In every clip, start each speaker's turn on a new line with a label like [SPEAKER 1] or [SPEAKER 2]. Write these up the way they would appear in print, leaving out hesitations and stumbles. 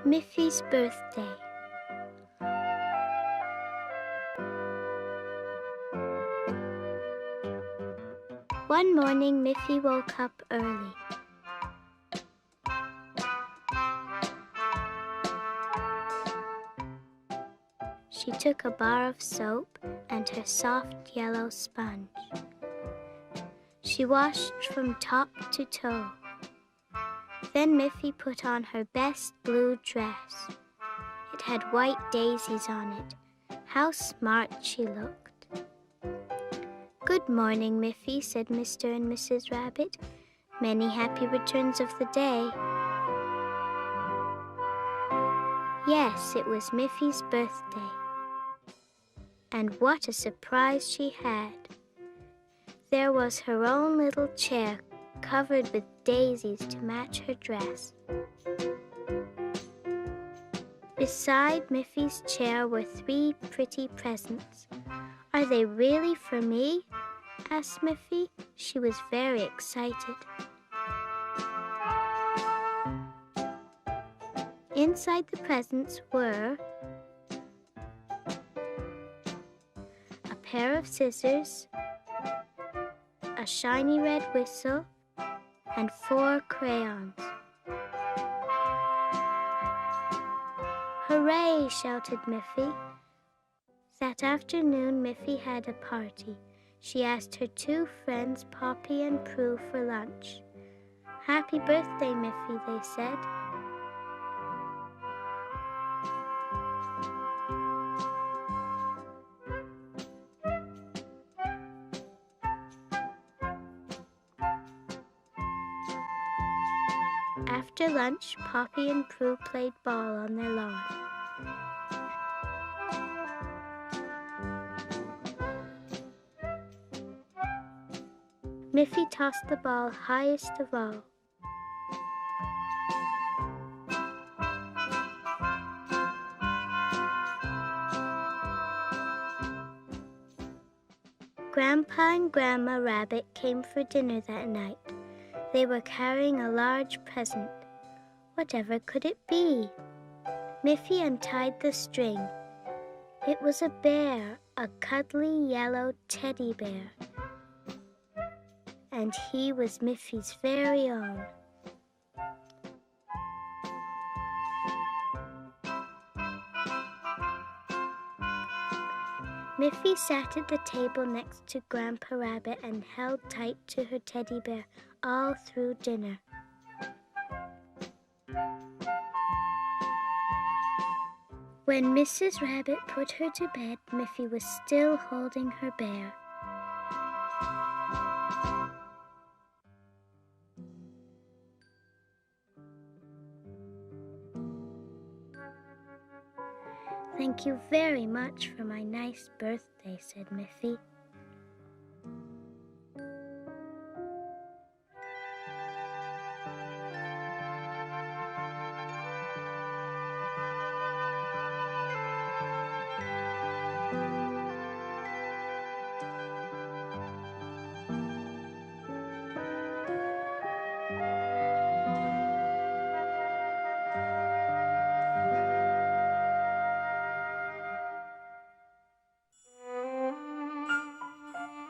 [SPEAKER 1] Miffy's Birthday. One morning, Miffy woke up early. She took a bar of soap and her soft yellow sponge. She washed from top to toe. Then Miffy put on her best blue dress. It had white daisies on it. How smart she looked. "Good morning, Miffy," said Mr. and Mrs. Rabbit. "Many happy returns of the day." Yes, it was Miffy's birthday. And what a surprise she had. There was her own little chair covered with daisies to match her dress. Beside Miffy's chair were 3 pretty presents. "Are they really for me?" asked Miffy. She was very excited. Inside the presents were a pair of scissors, a shiny red whistle, and 4 crayons. "Hooray!" shouted Miffy. That afternoon, Miffy had a party. She asked her 2 friends, Poppy and Prue, for lunch. "Happy birthday, Miffy," they said. After lunch, Poppy and Prue played ball on their lawn. Miffy tossed the ball highest of all. Grandpa and Grandma Rabbit came for dinner that night. They were carrying a large present. Whatever could it be? Miffy untied the string. It was a bear, a cuddly yellow teddy bear. And he was Miffy's very own. Miffy sat at the table next to Grandpa Rabbit and held tight to her teddy bear all through dinner. When Mrs. Rabbit put her to bed, Miffy was still holding her bear. "Thank you very much for my nice birthday," said Miffy.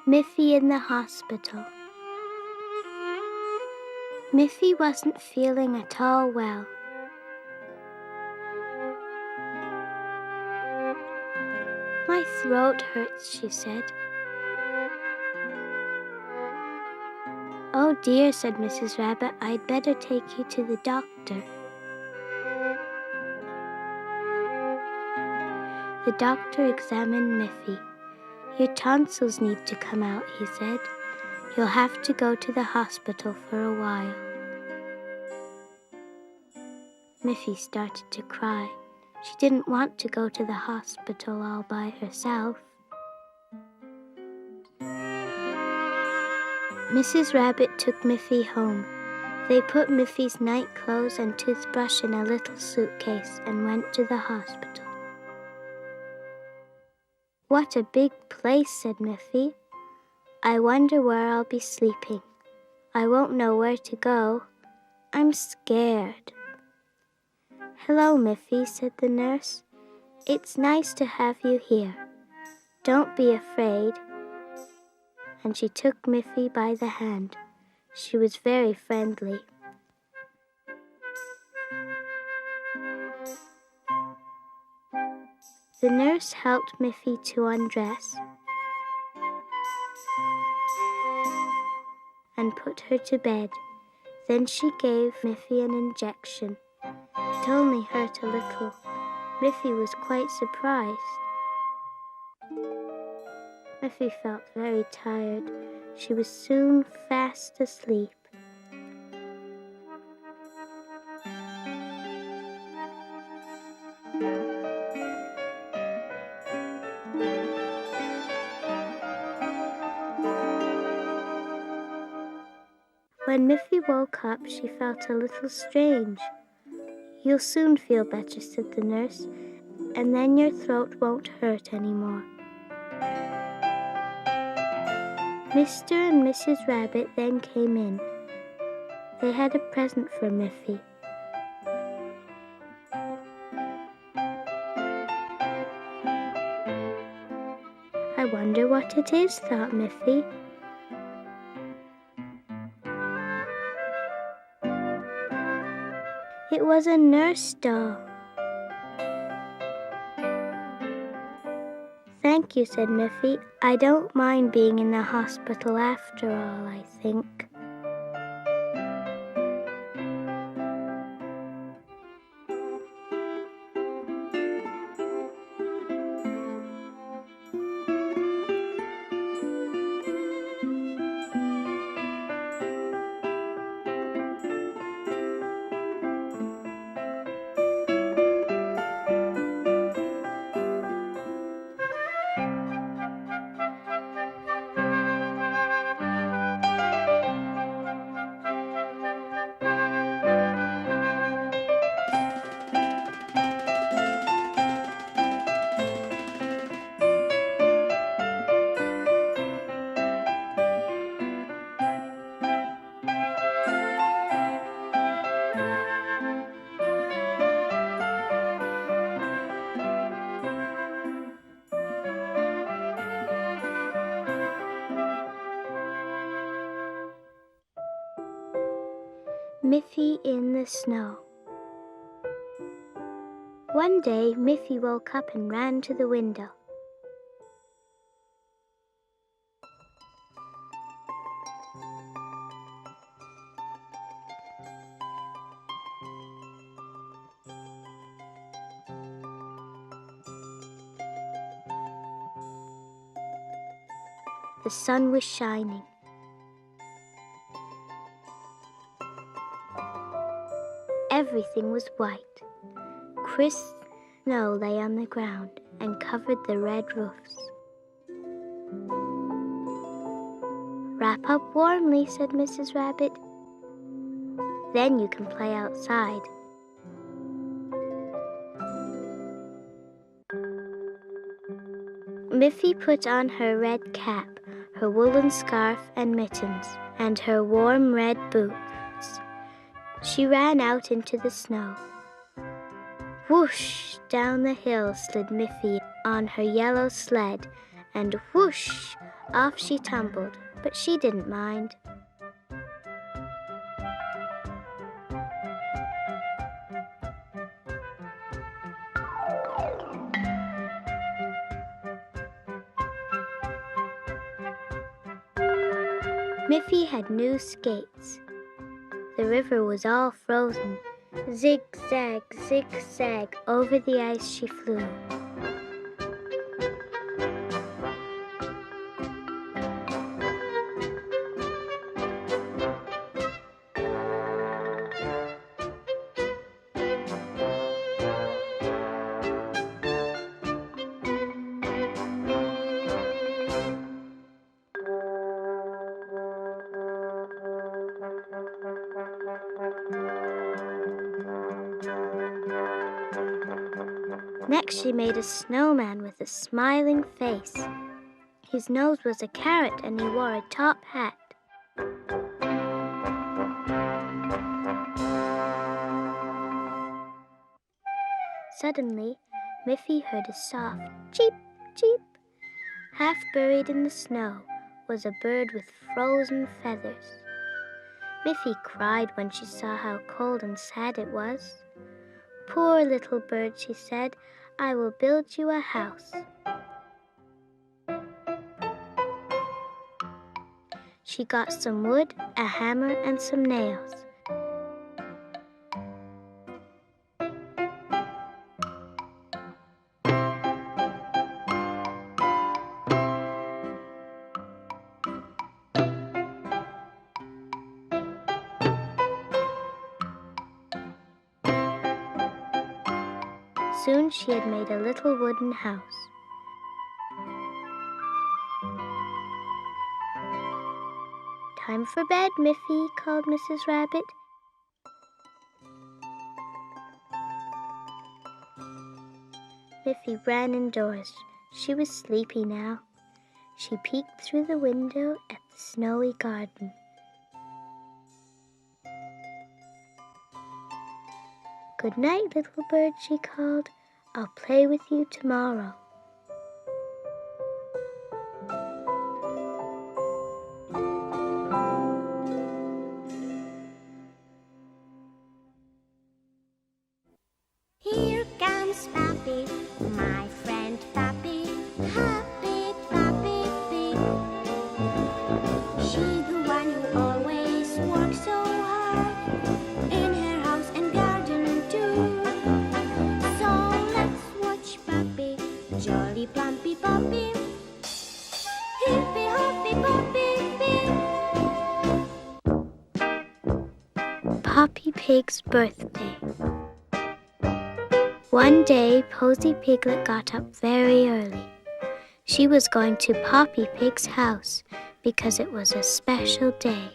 [SPEAKER 1] Miffy in the hospital. Miffy wasn't feeling at all well. "My throat hurts," she said. "Oh dear," said Mrs. Rabbit, "I'd better take you to the doctor." The doctor examined Miffy. "Your tonsils need to come out," he said. "You'll have to go to the hospital for a while." Miffy started to cry. She didn't want to go to the hospital all by herself. Mrs. Rabbit took Miffy home. They put Miffy's night clothes and toothbrush in a little suitcase and went to the hospital. "What a big place," said Miffy. "I wonder where I'll be sleeping. I won't know where to go. I'm scared." "Hello, Miffy," said the nurse. "It's nice to have you here. Don't be afraid." And she took Miffy by the hand. She was very friendly. The nurse helped Miffy to undress and put her to bed. Then she gave Miffy an injection. It only hurt a little. Miffy was quite surprised. Miffy felt very tired. She was soon fast asleep. When Miffy woke up, she felt a little strange. "You'll soon feel better," said the nurse, "and then your throat won't hurt anymore." Mr. and Mrs. Rabbit then came in. They had a present for Miffy. "I wonder what it is," thought Miffy. It was a nurse doll. "Thank you," said Miffy. "I don't mind being in the hospital after all, I think." Miffy in the snow. One day, Miffy woke up and ran to the window. The sun was shining. Everything was white. Crisp snow lay on the ground and covered the red roofs. "Wrap up warmly," said Mrs. Rabbit. "Then you can play outside." Miffy put on her red cap, her woolen scarf and mittens, and her warm red boots. She ran out into the snow. Whoosh! Down the hill slid Miffy on her yellow sled, and whoosh! Off she tumbled, but she didn't mind. Miffy had new skates. The river was all frozen. Zig-zag, zig-zag, over the ice she flew. Next, she made a snowman with a smiling face. His nose was a carrot and he wore a top hat. Suddenly, Miffy heard a soft cheep, cheep. Half buried in the snow was a bird with frozen feathers. Miffy cried when she saw how cold and sad it was. "Poor little bird," she said, "I will build you a house." She got some wood, a hammer, and some nails. Soon she had made a little wooden house. "Time for bed, Miffy," called Mrs. Rabbit. Miffy ran indoors. She was sleepy now. She peeked through the window at the snowy garden. "Good night, little bird," she called. "I'll play with you tomorrow."
[SPEAKER 2] Here comes Pappy, my friend Pappy, happy Pappy Pig. She the one who always works so hard in her house and garden too. So let's watch Pappy, jolly plumpy Pappy, hippy hoppy Pappy Pig.
[SPEAKER 1] Poppy Pig's Birthday. One day, Posy Piglet got up very early. She was going to Poppy Pig's house because it was a special day.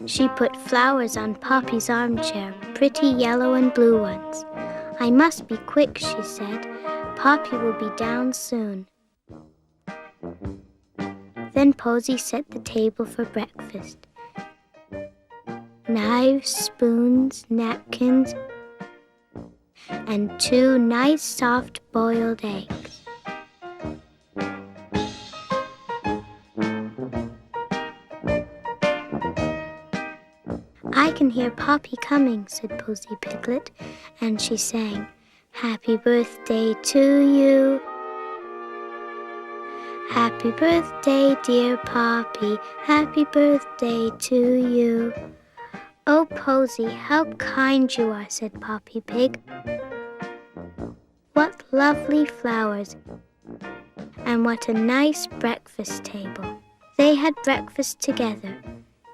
[SPEAKER 1] She put flowers on Poppy's armchair, pretty yellow and blue ones. "I must be quick," she said. "Poppy will be down soon." Then Posy set the table for breakfast. Knives, spoons, napkins, and 2 nice soft boiled eggs. "I can hear Poppy coming," said Posy Piglet, and she sang, "Happy birthday to you. Happy birthday, dear Poppy. Happy birthday to you." "Oh, Posy, how kind you are," said Poppy Pig. "What lovely flowers, and what a nice breakfast table." They had breakfast together.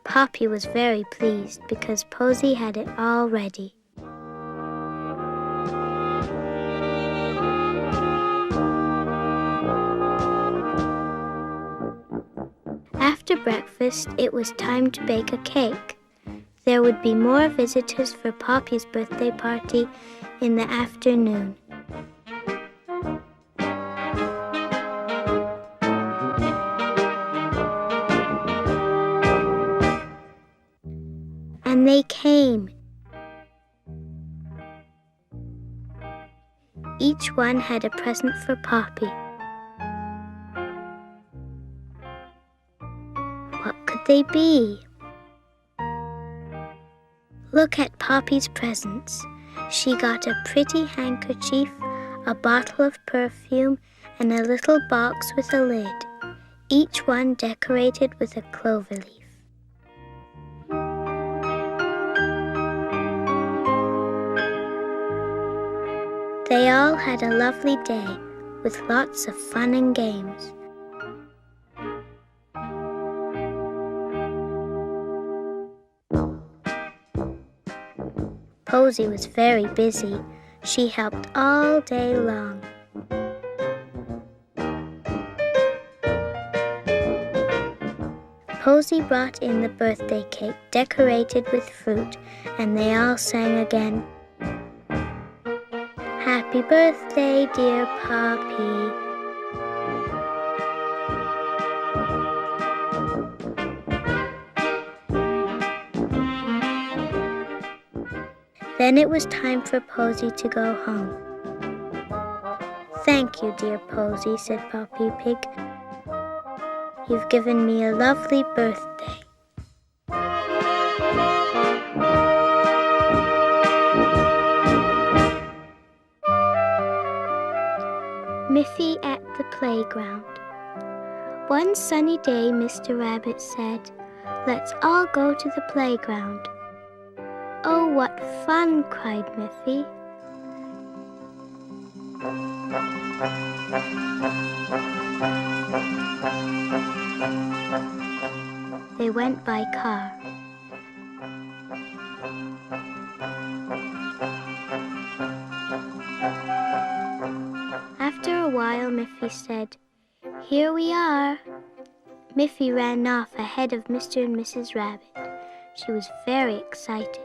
[SPEAKER 1] Poppy was very pleased because Posy had it all ready. After breakfast, it was time to bake a cake. There would be more visitors for Poppy's birthday party in the afternoon. And they came. Each one had a present for Poppy. What could they be? Look at Poppy's presents. She got a pretty handkerchief, a bottle of perfume, and a little box with a lid, each one decorated with a clover leaf. They all had a lovely day with lots of fun and games. Posy was very busy. She helped all day long. Posy brought in the birthday cake decorated with fruit, and they all sang again. Happy birthday, dear Poppy. Then it was time for Posy to go home. Thank you, dear Posy, said Poppy Pig. You've given me a lovely birthday. Miffy at the playground. One sunny day, Mr. Rabbit said, "Let's all go to the playground." "Oh, what fun!" cried Miffy. They went by car. After a while, Miffy said, "Here we are." Miffy ran off ahead of Mr. and Mrs. Rabbit. She was very excited.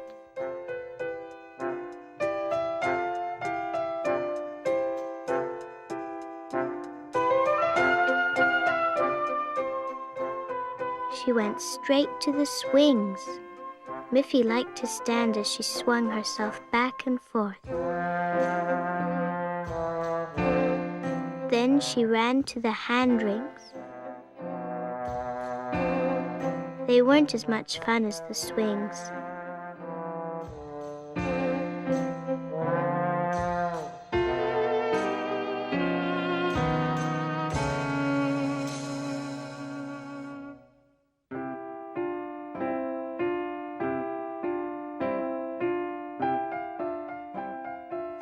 [SPEAKER 1] She went straight to the swings. Miffy liked to stand as she swung herself back and forth. Then she ran to the hand rings. They weren't as much fun as the swings.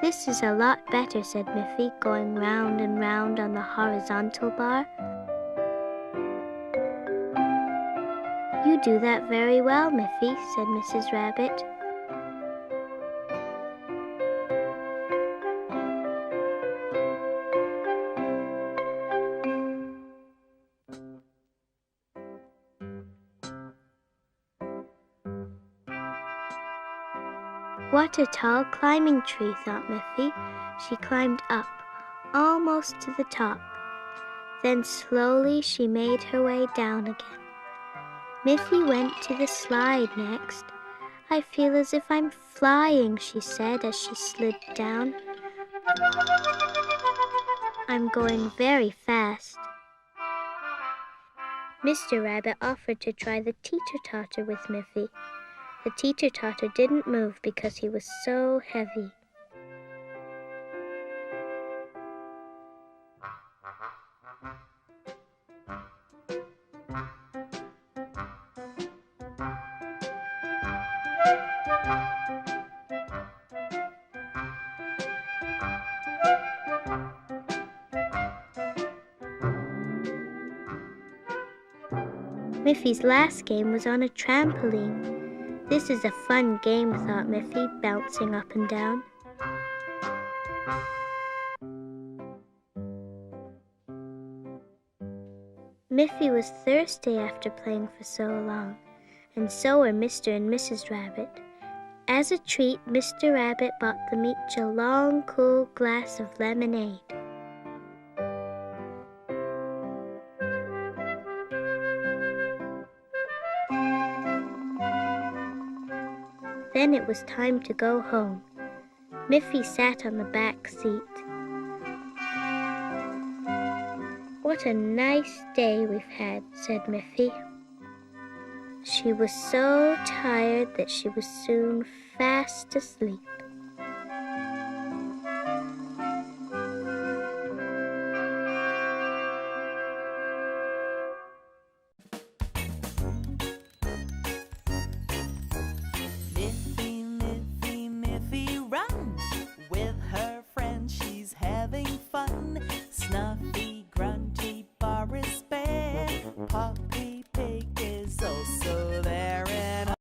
[SPEAKER 1] "This is a lot better," said Miffy, going round and round on the horizontal bar. "You do that very well, Miffy," said Mrs. Rabbit. "What a tall climbing tree," thought Miffy. She climbed up, almost to the top. Then slowly she made her way down again. Miffy went to the slide next. "I feel as if I'm flying," she said as she slid down. "I'm going very fast." Mr. Rabbit offered to try the teeter-totter with Miffy. The teeter-totter didn't move because he was so heavy. Miffy's last game was on a trampoline. "This is a fun game," thought Miffy, bouncing up and down. Miffy was thirsty after playing for so long, and so were Mr. and Mrs. Rabbit. As a treat, Mr. Rabbit bought them each a long, cool glass of lemonade. Then it was time to go home. Miffy sat on the back seat. "What a nice day we've had," said Miffy. She was so tired that she was soon fast asleep.